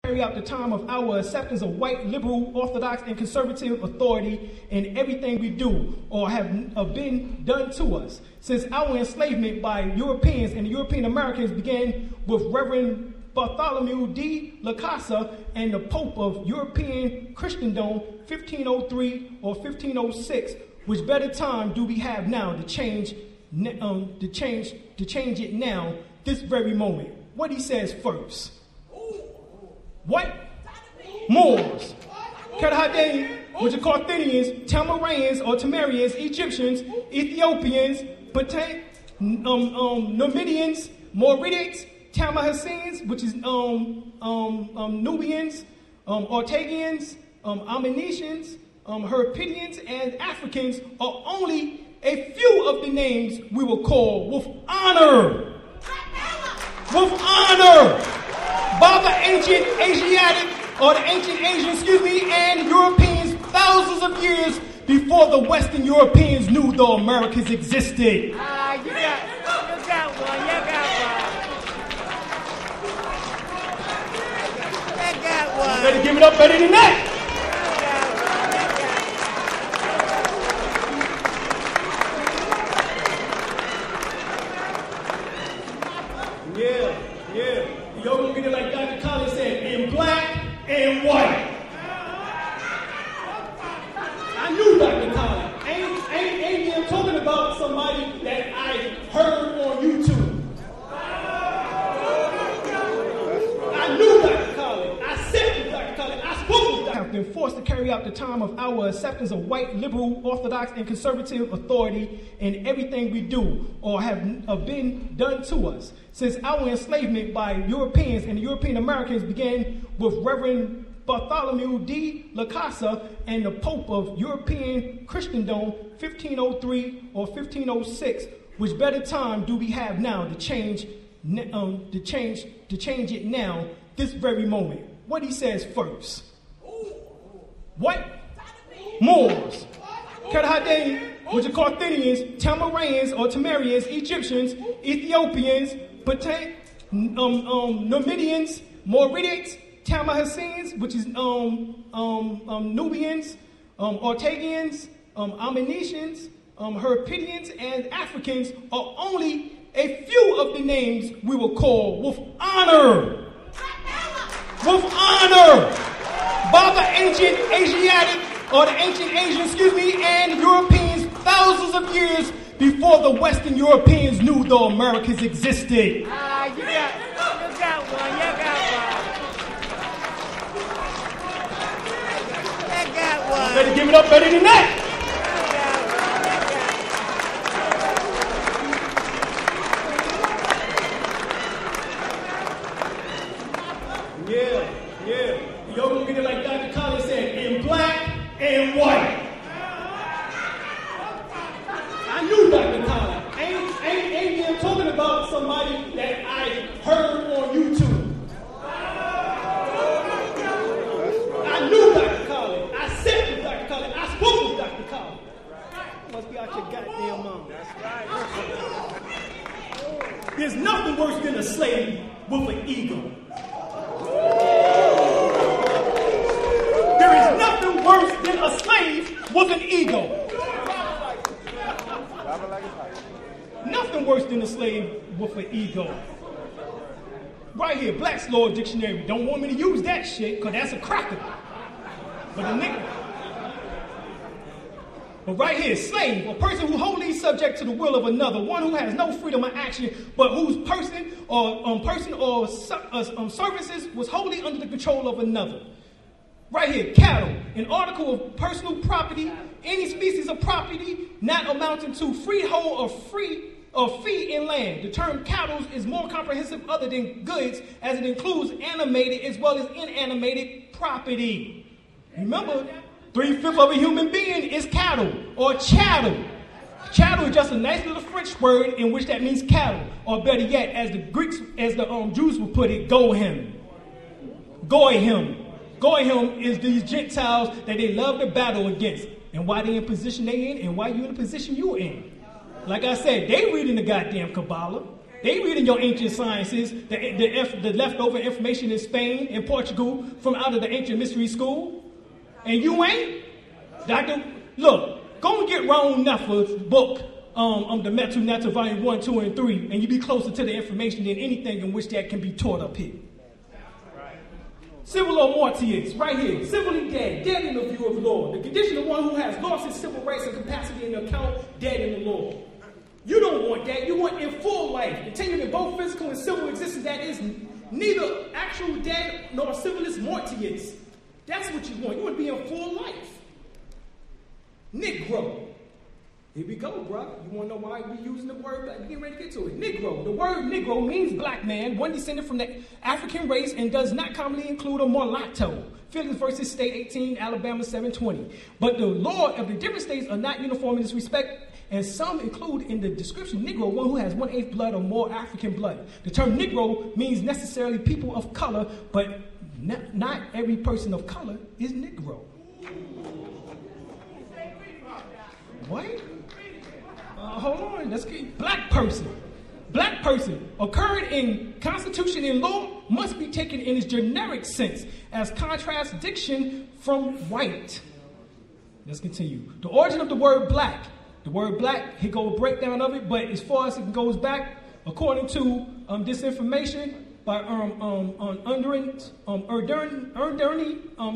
carry out the time of our acceptance of white, liberal, orthodox, and conservative authority in everything we do or have been done to us. Since our enslavement by Europeans and European Americans began with Reverend Bartholomew de la Casa and the Pope of European Christendom, 1503 or 1506, which better time do we have now to change it now, this very moment? What he says first. What? Moors, Carthaginians, which are Carthaginians, Tamarans or Tamarians, Egyptians, Ethiopians, Numidians, Mauritians, Tamahassins, which is Nubians, Ortegians, Amenetians, Herpetians, and Africans are only a few of the names we will call with honor. With honor. By the ancient Asiatic, or the ancient Asians, and Europeans thousands of years before the Western Europeans knew the Americas existed. You got one, you got one. You got one. Better give it up better than that. Yeah. Y'all gonna get it like Dr. Collins said, in black and white. I knew Dr. Collins. Ain't him talking about somebody that I heard on YouTube. I knew Dr. Collins. I said to Dr. Collins. I spoke to Dr. Have been forced to carry out the time of our acceptance of white, liberal, orthodox, and conservative authority in everything we do or have been done to us. Since our enslavement by Europeans and European Americans began with Reverend Bartholomew de la Casa and the Pope of European Christendom, 1503 or 1506, which better time do we have now to change it now, this very moment? What he says first. What? Moors, Carthaginians, which are Carthaginians, Tamarans or Tamarians, Egyptians, Ethiopians, Numidians, Mauritians, Tamahassins, which is Nubians, Ortegians, Amenetians, Herpetians, and Africans are only a few of the names we will call with honor. With honor. By the ancient Asiatic, or the ancient Asians, and Europeans thousands of years before the Western Europeans knew the Americas existed. You got one, you got one. You got one. Better give it up better than that. Yeah. Y'all gonna get it like Dr. Collins said, in black and white. I knew Dr. Collins. Ain't him talking about somebody that I heard on YouTube. I knew Dr. Collins. I said to Dr. Collins. I spoke to Dr. Collins. Must be out your goddamn mom. That's right. There's nothing worse than a slave with an ego. There is nothing worse than a slave with an ego. Nothing worse than a slave with an ego. Right here, Black's Law Dictionary. Don't want me to use that shit, because that's a cracker. But a nigga. But right here, slave, a person who wholly subject to the will of another, one who has no freedom of action, but whose person or services was wholly under the control of another. Right here, cattle, an article of personal property, any species of property not amounting to freehold or fee in land. The term cattle is more comprehensive other than goods, as it includes animated as well as inanimated property. Remember, 3/5 of a human being is cattle or chattel. Chattel is just a nice little French word in which that means cattle, or better yet, as the Jews would put it, goyim. Goyim. Goyim is these Gentiles that they love to battle against. And why they in position they in, and why you in the position you in. Like I said, they reading the goddamn Kabbalah. They reading your ancient sciences, the leftover information in Spain and Portugal from out of the ancient mystery school. And you ain't? Doctor, look, go and get Raoul Neffer's book, the Metu Neta Volume 1, 2, and 3, and you be closer to the information than anything in which that can be taught up here. Civil or mortius, right here. Civilly dead, dead in the view of the law. The condition of one who has lost his civil rights and capacity in account, dead in the law. You don't want that. You want in full life, continuing in both physical and civil existence that is neither actual dead nor civilis mortius. That's what you want. You want to be in full life. Negro. Here we go, bro. You want to know why we're using the word black? We're getting ready to get to it. Negro. The word Negro means black man, one descendant from the African race, and does not commonly include a mulatto. Phillips versus State 18, Alabama 720. But the law of the different states are not uniform in this respect, and some include in the description Negro one who has 1/8 blood or more African blood. The term Negro means necessarily people of color, but not every person of color is Negro. What? Hold on, let's get black person. Black person, occurring in Constitution and law, must be taken in its generic sense as contradiction from white. Let's continue. The origin of the word black. The word black, here go a breakdown of it, but as far as it goes back, according to this information by Erderney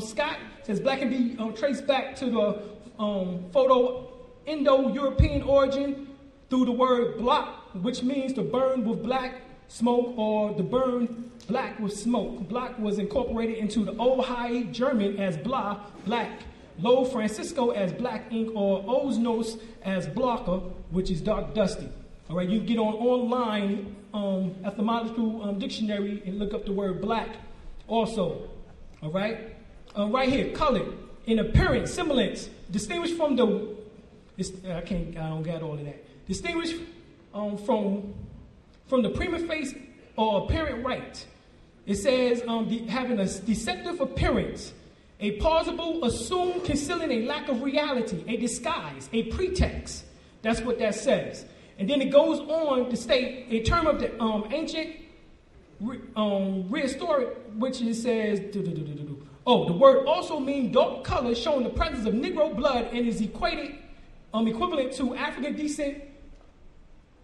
Scott, says black can be traced back to the Indo-European origin through the word block, which means to burn with black smoke or to burn black with smoke. Black was incorporated into the Old High German as bla, black, Low Francisco as black ink, or Osnos as blocker, which is dark dusty. All right, you can get online etymological dictionary and look up the word black also. All right, right here, colored in appearance, semblance, distinguished from the. I don't got all of that. Distinguished from the prima facie or apparent right. It says having a deceptive appearance, a plausible, assumed, concealing a lack of reality, a disguise, a pretext. That's what that says. And then it goes on to state a term of the ancient rehistoric, which it says, oh, the word also means dark color, showing the presence of Negro blood and is equivalent to African descent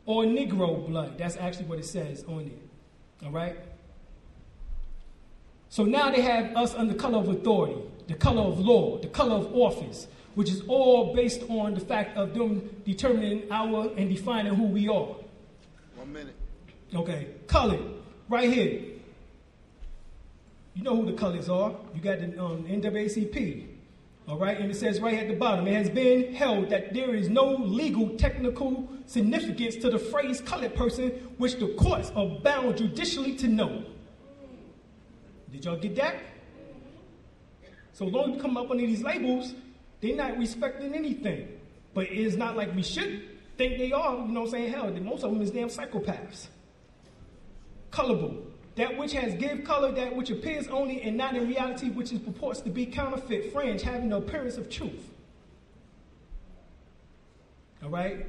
or Negro blood. That's actually what it says on it. All right? So now they have us under color of authority, the color of law, the color of office, which is all based on the fact of them determining our and defining who we are. 1 minute. Okay, color, right here. You know who the colors are. You got the NAACP. All right, and it says right at the bottom, it has been held that there is no legal technical significance to the phrase colored person, which the courts are bound judicially to know. Did y'all get that? So long as we come up under these labels, they're not respecting anything. But it's not like we should think they are, you know what I'm saying? Hell, most of them is damn psychopaths. Colorable. That which has give color, that which appears only and not in reality, which is purports to be counterfeit, fringe, having the appearance of truth. All right?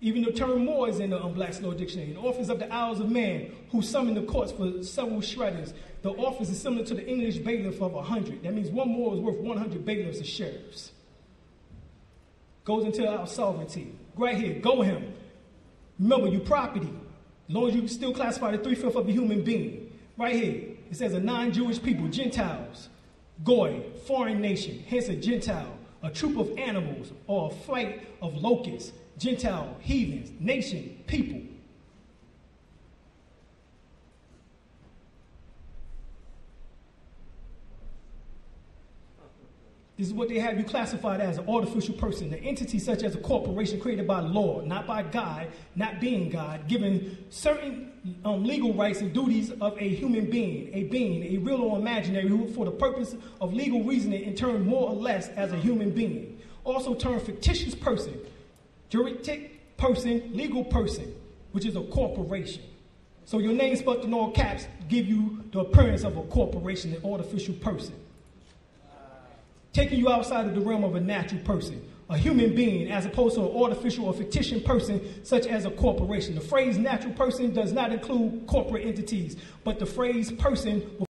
Even the term more is in the Black's Law Dictionary. The office of the Isles of Man, who summon the courts for several shredders. The office is similar to the English bailiff of 100. That means one more is worth 100 bailiffs of sheriffs. Goes into our sovereignty. Right here, go him. Remember, you property. As long as you still classify the 3/5 of a human being. Right here, it says a non-Jewish people, Gentiles. Goy, foreign nation, hence a Gentile. A troop of animals or a flight of locusts. Gentile, heathens, nation, people. This is what they have you classified as, an artificial person, an entity such as a corporation created by law, not by God, not being God, given certain legal rights and duties of a human being, a real or imaginary, who for the purpose of legal reasoning in turn more or less as a human being. Also termed fictitious person, juridic person, legal person, which is a corporation. So your name spelled in all caps give you the appearance of a corporation, an artificial person. Taking you outside of the realm of a natural person. a human being, as opposed to an artificial or fictitious person such as a corporation. The phrase natural person does not include corporate entities, but the phrase person